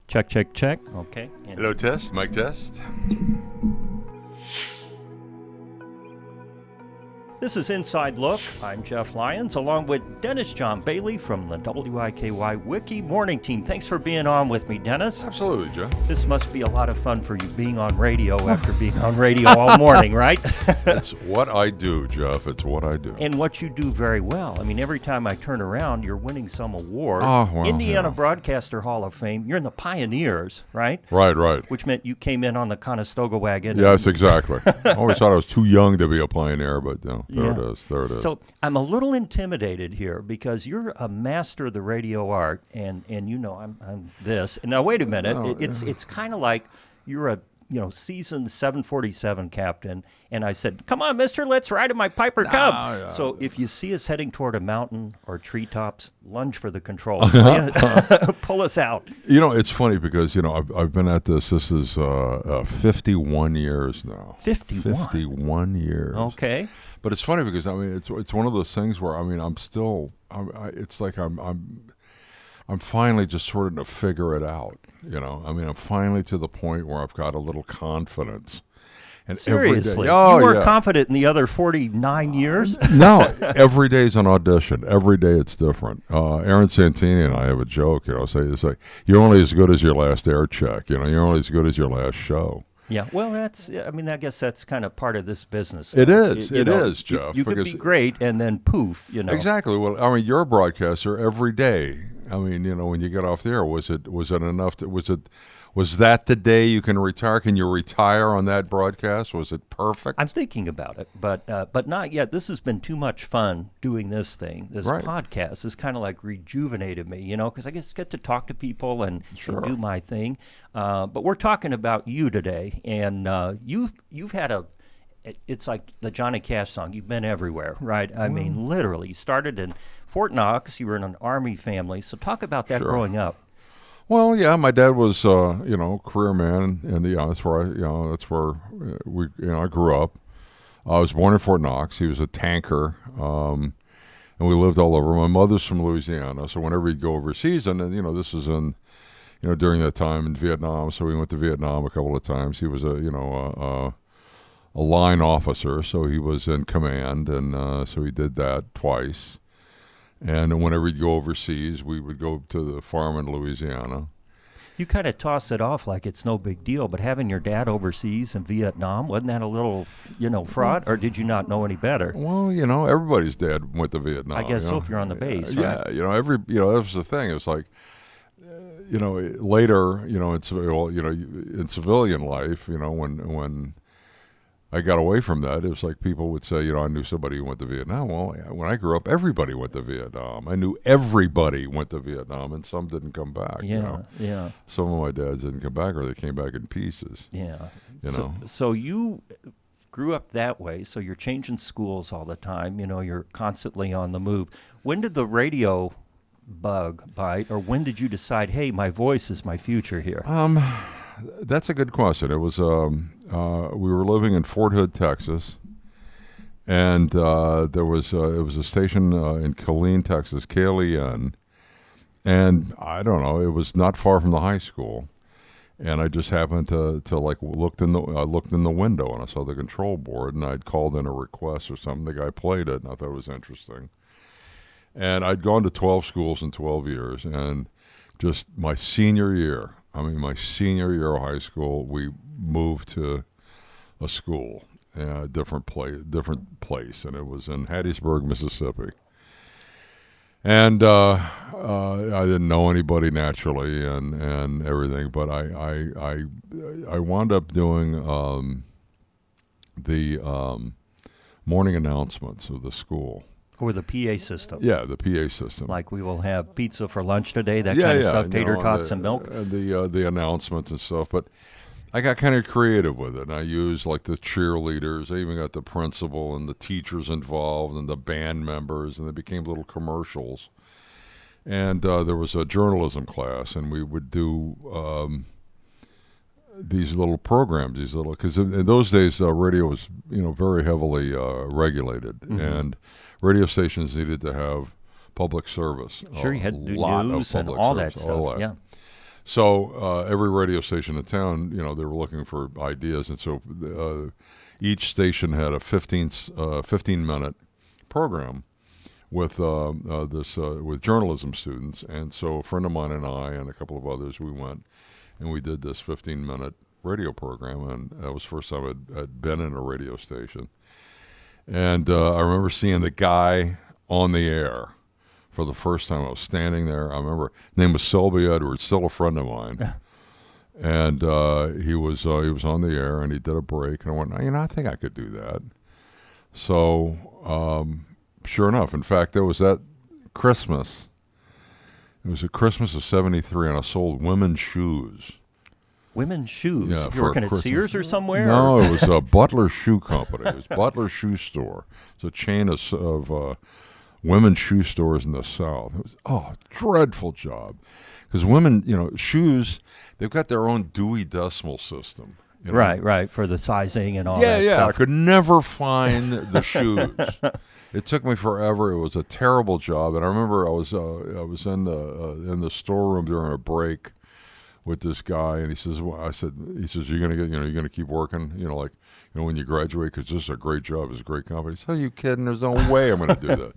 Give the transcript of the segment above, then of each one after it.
Check, check, check. Okay. Hello, test. Mic test. This is Inside Look. I'm Jeff Lyons, along with Dennis John Bailey from the WIKY Wiki Morning Team. Thanks for being on with me, Dennis. Absolutely, Jeff. This must be a lot of fun for you being on radio after being on radio all morning, right? It's what I do, Jeff. It's what I do. And what you do very well. I mean, every time I turn around, you're winning some award. Oh, well, Indiana yeah. Broadcaster Hall of Fame. You're in the Pioneers, right? Right. Which meant you came in on the Conestoga wagon. Yes, exactly. I always thought I was too young to be a pioneer, but there Yeah. it is. There it is. So I'm a little intimidated here because you're a master of the radio art, and you know I'm this. Now wait a minute, No, it's kind of like you're a seasoned 747 captain, and I said, "Come on, Mister, let's ride in my Piper Cub." yeah. So if you see us heading toward a mountain or treetops, lunge for the controls. Pull us out. You know, it's funny because, I've been at this. This is 51 years now. 51? 51 years. Okay. But it's funny because, it's one of those things where, I'm still, it's like I'm finally just sort of to figure it out, I'm finally to the point where I've got a little confidence. And Seriously, every day, you weren't confident in the other 49 years? No, every day's an audition. Every day it's different. Aaron Santini and I have a joke, it's like, you're only as good as your last air check, you're only as good as your last show. Yeah, well, I guess that's kind of part of this business. It is. It is, Jeff. You could be great, and then poof, Exactly. Well, you're a broadcaster every day. When you get off the air, was it enough? Was that the day you can retire? Can you retire on that broadcast? Was it perfect? I'm thinking about it, but not yet. This has been too much fun doing this thing. This Right. podcast has kind of like rejuvenated me, because I get to talk to people and do my thing. But we're talking about you today, and you've had it's like the Johnny Cash song. You've been everywhere, right? I mean, literally. You started in Fort Knox. You were in an Army family. So talk about that growing up. Well, yeah, my dad was, career man, and that's where I grew up. I was born in Fort Knox. He was a tanker, and we lived all over. My mother's from Louisiana, so whenever he'd go overseas, and then, this was in, during that time in Vietnam, so we went to Vietnam a couple of times. He was a line officer, so he was in command, and so he did that twice. And whenever he'd go overseas, we would go to the farm in Louisiana. You kind of toss it off like it's no big deal, but having your dad overseas in Vietnam, wasn't that a little, fraught, or did you not know any better? Well, everybody's dad went to Vietnam. I guess so if you're on the base, right? Yeah, that was the thing. It was like, later, in civilian life, when I got away from that, it was like people would say, I knew somebody who went to Vietnam. Well, when I grew up, everybody went to Vietnam. I knew everybody went to Vietnam, and some didn't come back. Yeah. Some of my dads didn't come back, or they came back in pieces. Yeah. know. So you grew up that way, so you're changing schools all the time. You're constantly on the move. When did the radio bug bite, or when did you decide, hey, my voice is my future here? That's a good question. It was we were living in Fort Hood, Texas, and it was a station in Killeen, Texas, KLEN, and I don't know, it was not far from the high school, and I just happened to looked in the window and I saw the control board, and I'd called in a request or something. The guy played it, and I thought it was interesting, and I'd gone to 12 schools in 12 years, and just my senior year of high school, we moved to a school, different place, and it was in Hattiesburg, Mississippi. And I didn't know anybody naturally, and everything, but I wound up doing the morning announcements of the school. Or the PA system. Yeah, the PA system. Like we will have pizza for lunch today, that kind of stuff, tater tots and milk. The announcements and stuff. But I got kind of creative with it. And I used like the cheerleaders. I even got the principal and the teachers involved and the band members, and they became little commercials. And there was a journalism class, and we would do these little programs, because in those days radio was very heavily regulated, and radio stations needed to have public service. Sure, you had to do news and all that stuff. Yeah. So every radio station in town, they were looking for ideas, and so each station had a 15-minute program with with journalism students. And so a friend of mine and I and a couple of others, we went and we did this 15-minute radio program, and that was the first time I'd been in a radio station. And I remember seeing the guy on the air for the first time. I was standing there. I remember his name was Selby Edwards, still a friend of mine. And he was on the air, and he did a break, and I went, I think I could do that. So sure enough, in fact, there was that Christmas. It was a Christmas of '73, and I sold women's shoes. Women's shoes? Yeah, You're working at Sears or somewhere? No, it was a Butler Shoe Company. It was Butler Shoe Store. It's a chain of women's shoe stores in the South. It was a dreadful job, because women, shoes, they've got their own Dewey Decimal System. Right, for the sizing and all that stuff. Yeah, I could never find the shoes. It took me forever. It was a terrible job, and I remember I was in the storeroom during a break with this guy, and he says, you're gonna keep working, when you graduate, because this is a great job, it's a great company. He said, are you kidding? There's no way I'm gonna do that.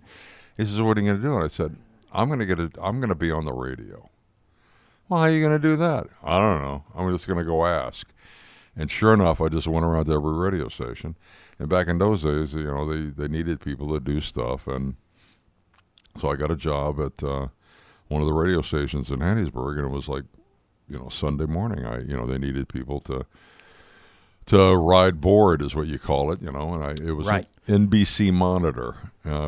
He says, what are you gonna do? And I said, I'm gonna be on the radio. Well, how are you gonna do that? I don't know. I'm just gonna go ask. And sure enough, I just went around to every radio station. And back in those days, they needed people to do stuff, and so I got a job at one of the radio stations in Hattiesburg, and it was like, Sunday morning. They needed people to ride board, is what you call it, and it was right. an NBC Monitor,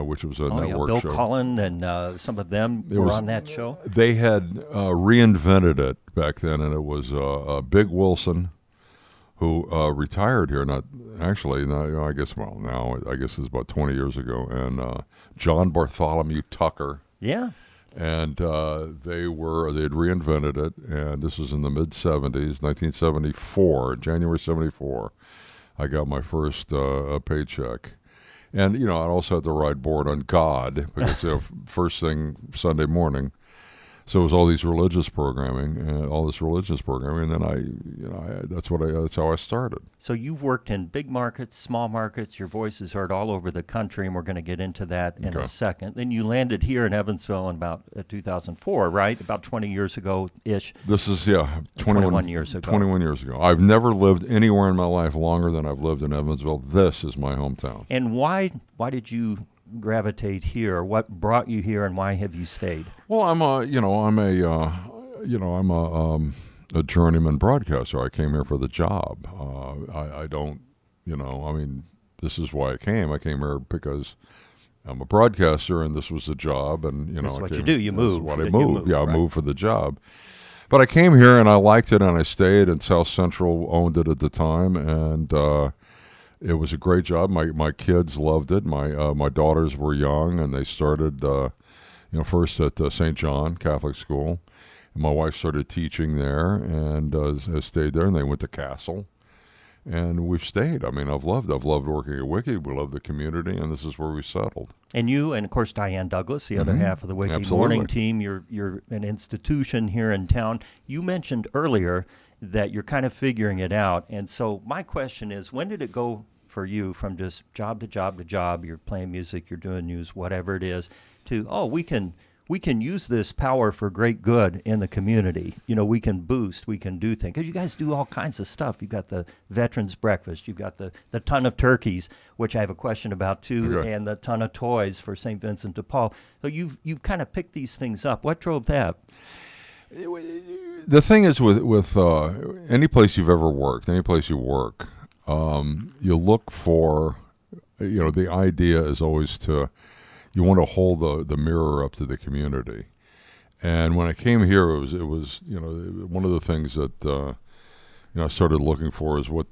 which was a network Bill show. Cullen and some of them were on that show. They had reinvented it back then, and it was Big Wilson, who retired here, I guess it's about 20 years ago, and John Bartholomew Tucker. Yeah. And they had reinvented it, and this was in the mid-'70s, 1974, January 74. I got my first paycheck. And, I also had to ride board on God, because first thing Sunday morning. So it was all this religious programming, and then that's how I started. So you've worked in big markets, small markets. Your voice is heard all over the country, and we're going to get into that in a second. Then you landed here in Evansville in about 2004, right? About 20 years ago-ish. This is, 21 years ago. 21 years ago. I've never lived anywhere in my life longer than I've lived in Evansville. This is my hometown. And why did you gravitate here? What brought you here, and why have you stayed? Well, I'm a journeyman broadcaster. I came here for the job. I don't, this is why I came. I came here because I'm a broadcaster, and this was the job, and That's what you do. You move. What I moved. I moved for the job. But I came here, and I liked it, and I stayed. And South Central owned it at the time, and it was a great job. My kids loved it. My daughters were young, and they started, first at St. John Catholic School. And my wife started teaching there, and has stayed there. And they went to Castle, and we've stayed. I've loved working at Wiki. We love the community, and this is where we settled. And you, and of course Diane Douglas, the other half of the Wiki morning team. You're an institution here in town. You mentioned earlier that you're kind of figuring it out. And so my question is, when did it go for you from just job to job to job, you're playing music, you're doing news, whatever it is, to, we can use this power for great good in the community. We can boost, we can do things. Because you guys do all kinds of stuff. You've got the Veterans Breakfast, you've got the ton of turkeys, which I have a question about too, and the ton of toys for St. Vincent de Paul. So you've kind of picked these things up. What drove that? The thing is with any place you've ever worked, any place you work, you look for, the idea is always you want to hold the mirror up to the community. And when I came here, it was one of the things that I started looking for is what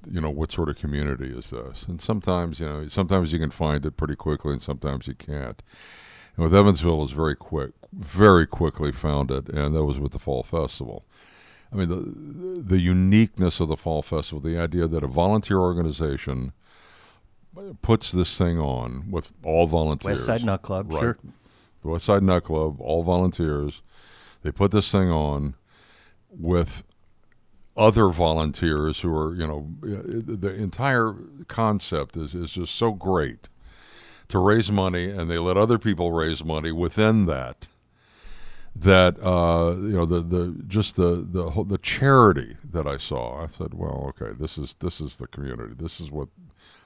sort of community is this? And sometimes you can find it pretty quickly, and sometimes you can't. And with Evansville, it was very quickly found it, and that was with the Fall Festival. The uniqueness of the Fall Festival, the idea that a volunteer organization puts this thing on with all volunteers. West Side Nut Club, right. Sure. The West Side Nut Club, all volunteers. They put this thing on with other volunteers who are, the entire concept is just so great to raise money, and they let other people raise money within that. That the charity that I saw, I said, well, okay, this is the community. This is what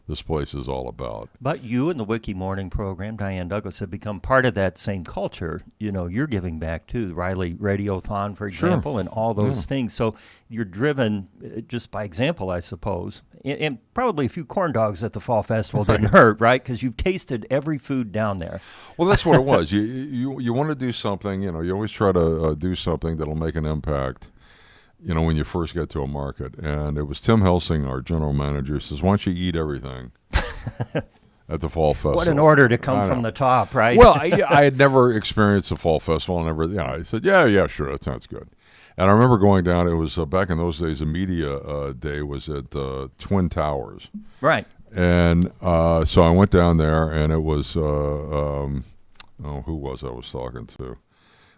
this place is all about. But you and the Wiki Morning program, Diane Douglas, have become part of that same culture. You're giving back too, Riley Radiothon, for example, Sure. and all those things. So you're driven just by example, I suppose. And probably a few corn dogs at the Fall Festival didn't hurt, right? Because you've tasted every food down there. Well, that's what it was. You want to do something, you always try to do something that'll make an impact, when you first get to a market. And it was Tim Helsing, our general manager, says, why don't you eat everything at the Fall Festival? What an order to come from the top, right? Well, I had never experienced the Fall Festival. I said, yeah, sure, that sounds good. And I remember going down, it was back in those days, the media day was at Twin Towers. Right. And so I went down there, and it was, who was I was talking to?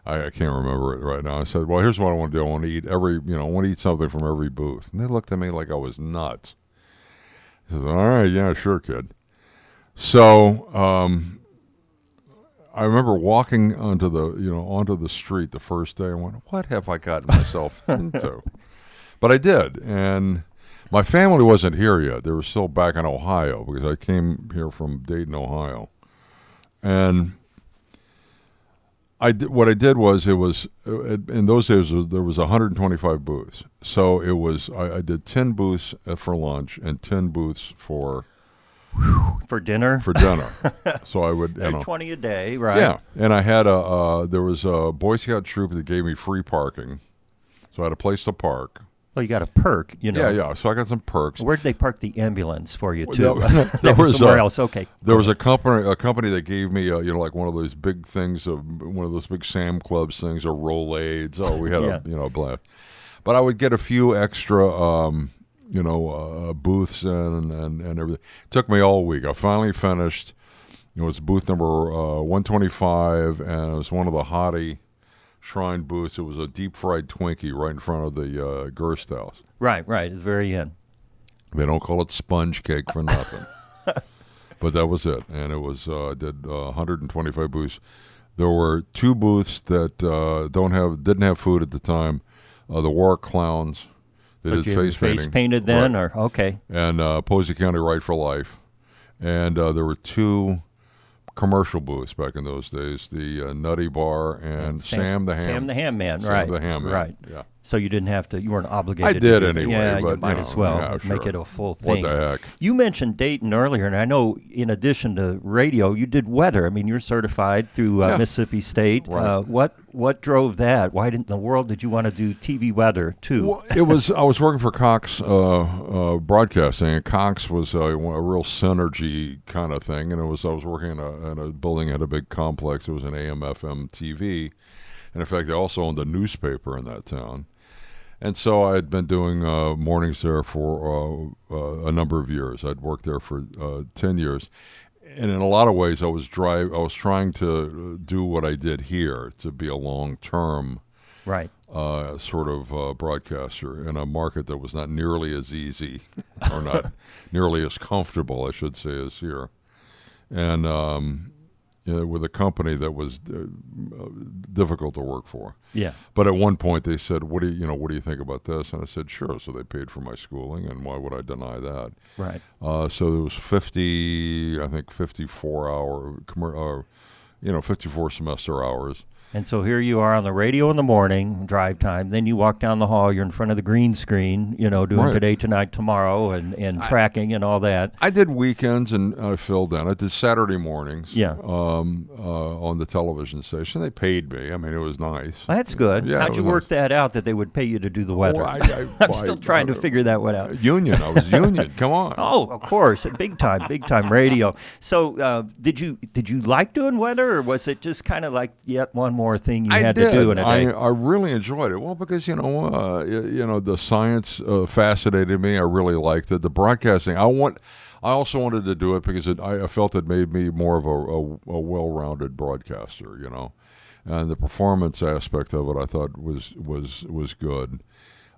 I can't remember it right now. I said, well, here's what I want to do. I want to eat something from every booth. And they looked at me like I was nuts. I said, all right, yeah, sure, kid. So I remember walking onto the street the first day. I went, what have I gotten myself into? But I did. And my family wasn't here yet. They were still back in Ohio because I came here from Dayton, Ohio. And what I did was, it was in those days there was 125 booths. So it was I did 10 booths for lunch and 10 booths for dinner. So I would 20 a day, right? Yeah, and I had there was a Boy Scout troop that gave me free parking, so I had a place to park. Well, you got a perk, Yeah. So I got some perks. Where'd they park the ambulance for you too? There was somewhere else. Okay. There was a company that gave me like one of those big things one of those big Sam Clubs things or Rolaids. Oh, we had a blast. But I would get a few extra booths and everything. It took me all week. I finally finished. It was booth number 125, and it was one of the Hottie Shrine booths. It was a deep fried Twinkie right in front of the Gerst house. Right, at the very end. They don't call it sponge cake for nothing. But that was it, and it was I did 125 booths. There were 2 booths that didn't have food at the time. The War Clowns. They did face painted then, right. or okay. And Posey County Right for Life, and there were 2 commercial booths back in those days, the Nutty Bar and Sam the Ham Man, right? Sam the Ham Man, right. Yeah. So you weren't obligated. I did to anyway. Yeah, but, you might as well make it a full thing. What the heck? You mentioned Dayton earlier, and I know in addition to radio, you did weather. I mean, you're certified through Mississippi State. Right. What drove that? Why in the world did you want to do TV weather too? Well, I was working for Cox Broadcasting, and Cox was a real synergy kind of thing. And I was working in a building at a big complex. It was an AM/FM TV, and in fact, they also owned a newspaper in that town. And so I had been doing mornings there for a number of years. I'd worked there for 10 years. And in a lot of ways, I was trying to do what I did here, to be a long-term sort of broadcaster in a market that was not nearly as easy or not nearly as comfortable, I should say, as here. And with a company that was difficult to work for. Yeah. But at one point they said, "What do you think about this?" And I said, "Sure." So they paid for my schooling, and why would I deny that? Right. So there was 54 semester hours. And so here you are on the radio in the morning, drive time. Then you walk down the hall. You're in front of the green screen, doing Today, Tonight, Tomorrow, and tracking and all that. I did weekends, and I filled in. I did Saturday mornings. Yeah. On the television station, they paid me. I mean, it was nice. Well, that's good. Yeah, how'd you work that out that they would pay you to do the weather? I'm still trying to figure that one out. Union. I was union. Come on. Oh, of course, big time radio. So, did you like doing weather, or was it just kind of like yet one more thing you had to do in a day? I really enjoyed it. Well, because the science fascinated me. I really liked it. The broadcasting, I also wanted to do it because I felt it made me more of a well-rounded broadcaster. and the performance aspect of it I thought was good.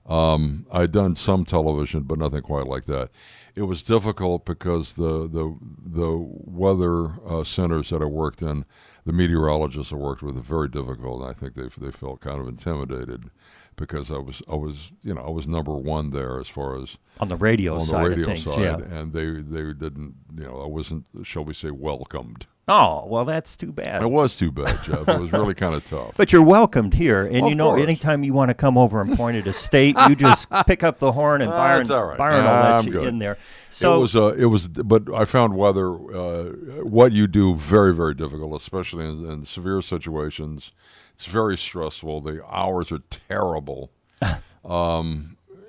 I'd done some television, but nothing quite like that. It was difficult because the weather centers that I worked in, the meteorologists I worked with, are very difficult, and I think they felt kind of intimidated because I was number one there as far as on the radio side of things, yeah. And they didn't, I wasn't, shall we say, welcomed. Oh, well, that's too bad. It was too bad, Jeff. It was really kind of tough. But you're welcomed here, and Of course. anytime you want to come over and point at a state, you just pick up the horn, and Byron all right. will let I'm you good. in there. So it was, but I found weather, what you do, very, very difficult, especially in severe situations. It's very stressful. The hours are terrible.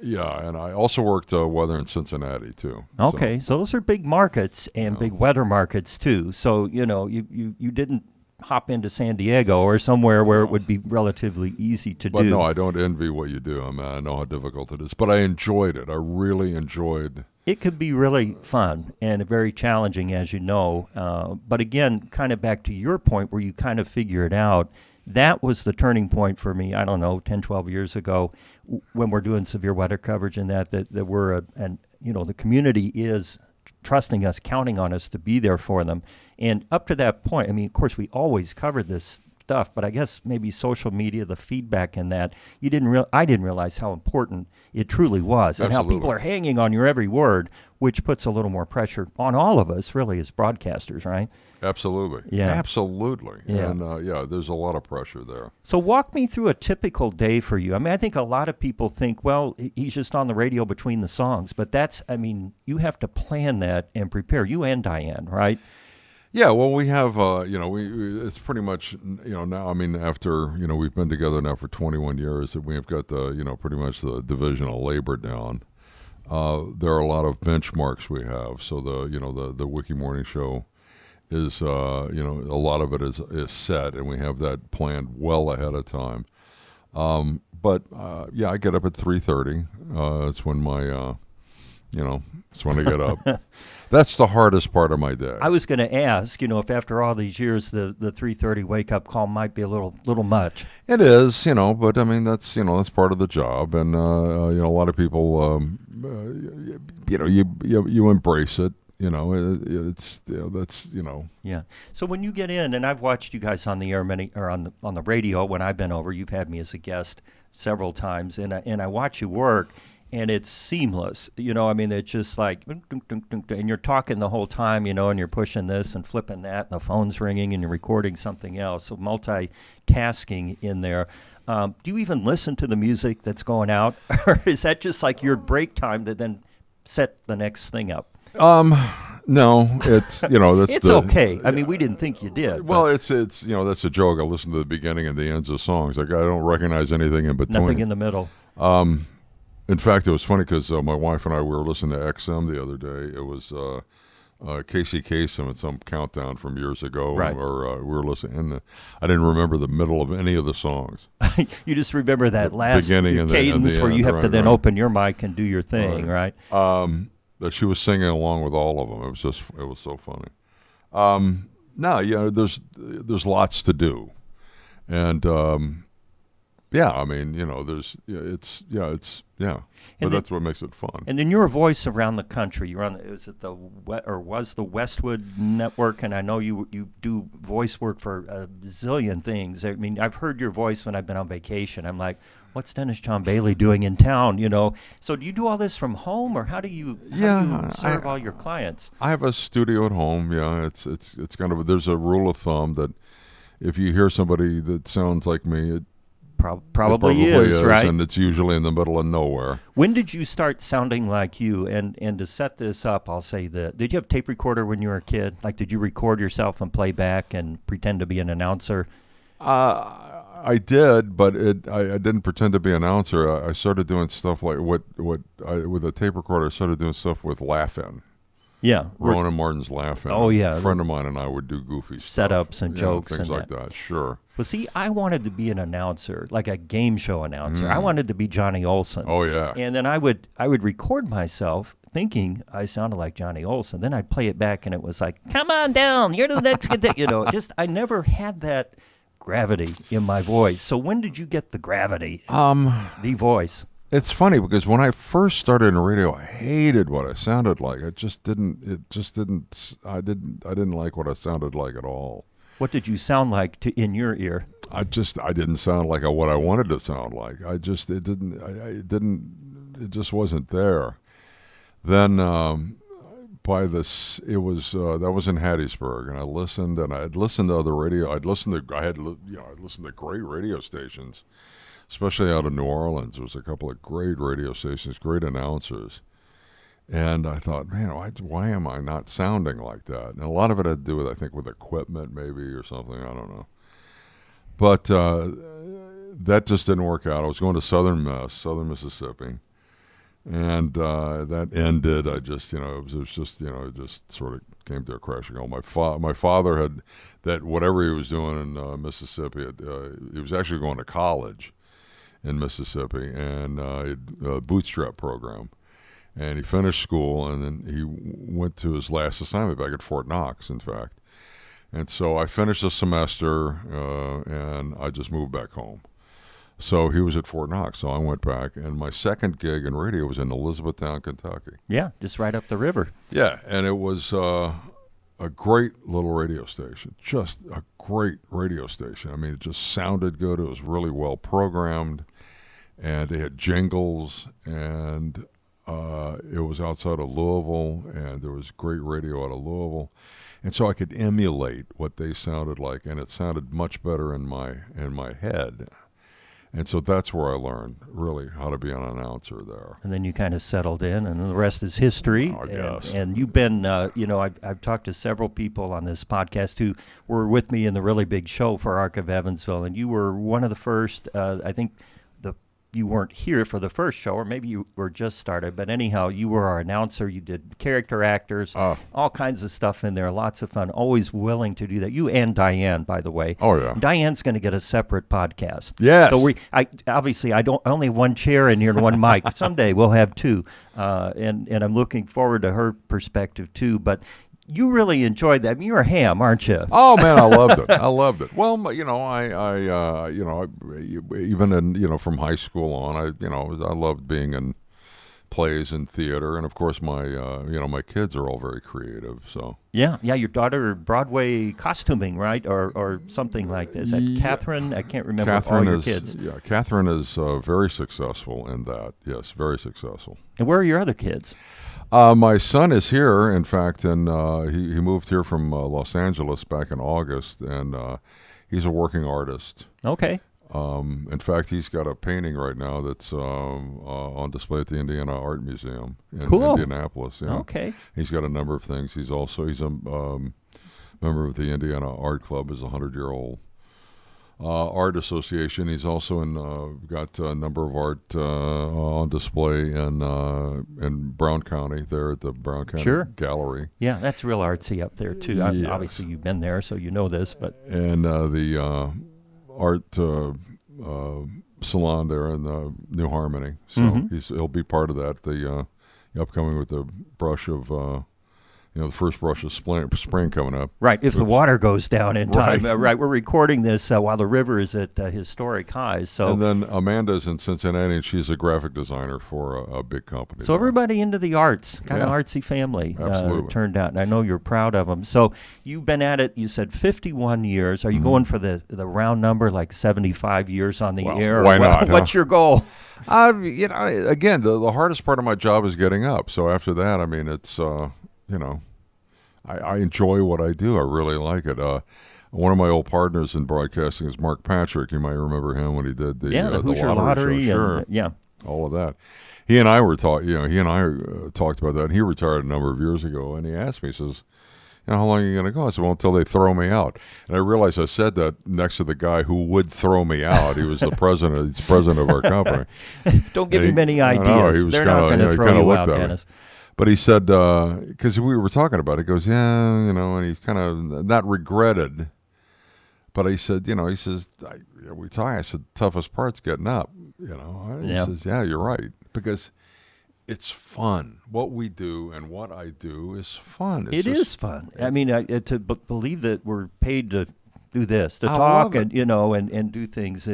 Yeah, and I also worked weather in Cincinnati too. Okay, so those are big markets and big weather markets too. So you didn't hop into San Diego or somewhere where it would be relatively easy to But do. no, I don't envy what you do. I mean, I know how difficult it is, but I enjoyed it. I really enjoyed. It could be really fun and very challenging, as you know. But again, kind of back to your point where you kind of figure it out, that was the turning point for me, I don't know, 10, 12 years ago, when we're doing severe weather coverage and that we're, the community is trusting us, counting on us to be there for them. And up to that point, I mean, of course, we always covered this stuff, but I guess maybe social media, the feedback in that, I didn't realize how important it truly was and Absolutely. how people are hanging on your every word, which puts a little more pressure on all of us, really, as broadcasters, right? Absolutely. Yeah. Absolutely. Yeah. And there's a lot of pressure there. So walk me through a typical day for you. I mean, I think a lot of people think, well, he's just on the radio between the songs, but you have to plan that and prepare, you and Diane, right? Yeah, well, we have, it's pretty much, now, I mean, after, we've been together now for 21 years, we have got pretty much the division of labor down. There are a lot of benchmarks we have. So the Wiki Morning Show is, a lot of it is set, and we have that planned well ahead of time. But I get up at 3:30. It's when my, it's when I get up. That's the hardest part of my day. I was going to ask, if after all these years, the 3:30 wake-up call might be a little much. It is, but I mean, that's part of the job. And, a lot of people, you embrace it. That's. Yeah. So when you get in, and I've watched you guys on the air on the radio when I've been over, you've had me as a guest several times, and I watch you work, and it's seamless. I mean, it's just like, and you're talking the whole time, and you're pushing this and flipping that, and the phone's ringing, and you're recording something else. So multitasking in there. Do you even listen to the music that's going out, or is that just like your break time to then set the next thing up? No, it's that's it's okay. I mean, we didn't think you did. Well, it's that's a joke. I listen to the beginning and the ends of songs. Like I don't recognize anything in between. Nothing in the middle. In fact, it was funny because my wife and I were listening to XM the other day. It was Casey Kasem at some countdown from years ago, right. Or we were listening. And I didn't remember the middle of any of the songs. You just remember that last beginning and cadence the where end, you have to then right. open your mic and do your thing, right? That she was singing along with all of them. It was so funny. There's lots to do, and I mean, but that's what makes it fun. And then you're a voice around the country. You're on was the Westwood Network, and I know you do voice work for a zillion things. I mean, I've heard your voice when I've been on vacation. I'm like, what's Dennis John Bailey doing in town? So do you do all this from home, or how do you serve all your clients? I have a studio at home. Yeah, it's kind of there's a rule of thumb that if you hear somebody that sounds like me, it probably is, right? And it's usually in the middle of nowhere. When did you start sounding like you? And to set this up, I'll say that. Did you have a tape recorder when you were a kid? Like, did you record yourself and play back and pretend to be an announcer? I did, but I didn't pretend to be an announcer. I started doing stuff like with a tape recorder. I started doing stuff with Laugh-In. Yeah. Ronan Martin's Laugh-In. Oh, yeah. A friend of mine and I would do goofy setups stuff, and jokes things and like that. Sure. Well, see, I wanted to be an announcer, like a game show announcer. I wanted to be Johnny Olson. Oh, yeah. And then I would record myself thinking I sounded like Johnny Olson. Then I'd play it back and it was like, come on down, you're the next, I never had that gravity in my voice. So when did you get the gravity, the voice? It's funny because when I first started in radio, I hated what I sounded like. I didn't like what I sounded like at all. What did you sound like in your ear? I didn't sound like what I wanted to sound like. It just wasn't there. Then that was in Hattiesburg, and I'd listened to other radio. I'd listened to great radio stations, especially out of New Orleans. There was a couple of great radio stations, great announcers. And I thought, man, why am I not sounding like that? And a lot of it had to do with, I think, with equipment maybe or something. I don't know. But that just didn't work out. I was going to Southern Mississippi. And that ended. It just sort of came to a crashing halt. My father had that whatever he was doing in Mississippi. He was actually going to college in Mississippi, and a bootstrap program. And he finished school, and then he went to his last assignment back at Fort Knox, in fact. And so I finished the semester, and I just moved back home. So he was at Fort Knox, so I went back, and my second gig in radio was in Elizabethtown, Kentucky. Yeah, just right up the river. Yeah, and it was a great little radio station, just a great radio station. I mean, it just sounded good. It was really well programmed, and they had jingles, and it was outside of Louisville, and there was great radio out of Louisville. And so I could emulate what they sounded like, and it sounded much better in my head. And so that's where I learned really how to be an announcer there. And then you kind of settled in, and the rest is history. I guess. And you've been, I've talked to several people on this podcast who were with me in the really big show for Arc of Evansville, and you were one of the first, I think, you weren't here for the first show, or maybe you were just started, but anyhow, you were our announcer. You did character actors, all kinds of stuff in there, lots of fun, always willing to do that. You and Diane, by the way. Oh, yeah. Diane's going to get a separate podcast. Yes. So I only one chair in here and one mic. Someday we'll have two, and I'm looking forward to her perspective too, but you really enjoyed that. I mean, you're a ham, aren't you? Oh man, I loved it. I loved it. Well, even in from high school on, I loved being in plays and theater, and of course my kids are all very creative. So yeah, your daughter Broadway costuming, right, or something like this. Catherine, I can't remember all your kids. Yeah, Catherine is very successful in that. Yes, very successful. And where are your other kids? My son is here, in fact, and he moved here from Los Angeles back in August, and he's a working artist. Okay. In fact, he's got a painting right now that's on display at the Indiana Art Museum in Indianapolis. Yeah. Okay. He's got a number of things. He's a member of the Indiana Art Club, is a 100-year-old art association. He's also got a number of art on display in Brown County, there at the Brown County Gallery. Yeah, that's real artsy up there too. Yes. Obviously, you've been there, so you know this. But and the art salon there in New Harmony. So he'll be part of that. The upcoming with the brush of. The first brush of spring coming up. Right, if the water goes down in time. Right, we're recording this while the river is at historic highs. So. And then Amanda's in Cincinnati, and she's a graphic designer for a big company. So everybody into the arts, kind of artsy family turned out, and I know you're proud of them. So you've been at it, you said 51 years. Are you going for the round number, like 75 years on the air? Why not? What's your goal? Again, the hardest part of my job is getting up. So after that, I mean, it's... I enjoy what I do. I really like it. One of my old partners in broadcasting is Mark Patrick. You might remember him when he did the Hoosier Lottery show. And, all of that. He and I talked about that. And he retired a number of years ago, and he asked me, he says, how long are you going to go? I said, well, until they throw me out. And I realized I said that next to the guy who would throw me out. He was the president. He's president of our company. Don't give me many ideas. They're not going to throw you out, Dennis. But he said, because we were talking about it, he goes, and he kind of not regretted. But he said, he says, we talk. I said, toughest part's getting up, He says, yeah, you're right. Because it's fun. What we do and what I do is fun. It is fun. I mean, to believe that we're paid to do this, to I talk love it. and and do things.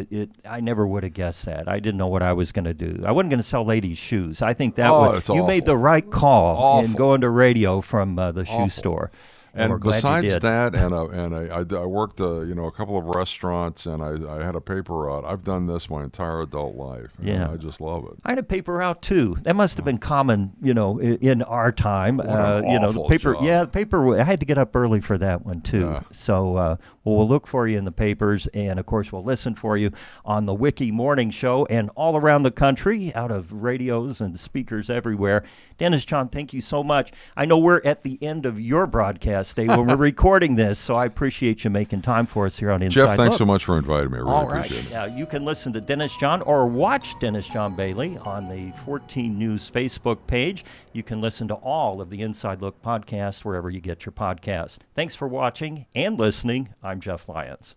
I never would have guessed that. I didn't know what I was going to do. I wasn't going to sell ladies' shoes. I think that It's you made awful. the right call in Awful. going to radio from the shoe Awful. store. And we're glad you besides did. that, I worked a couple of restaurants, and I had a paper route. I've done this my entire adult life. and Yeah. I just love it. I had a paper route too. That must have been common, in our time. What an The awful paper. job. Yeah, the paper. I had to get up early for that one too. Yeah. So we'll look for you in the papers, and of course we'll listen for you on the Wiki Morning Show and all around the country, out of radios and speakers everywhere. Dennis John, thank you so much. I know we're at the end of your broadcast day when we're recording this, so I appreciate you making time for us here on Inside Jeff, thanks Look. so much for inviting me. I really All right. appreciate it. You can listen to Dennis John or watch Dennis John Bailey on the 14 News Facebook page. You can listen to all of the Inside Look podcasts wherever you get your podcasts. Thanks for watching and listening. I'm Jeff Lyons.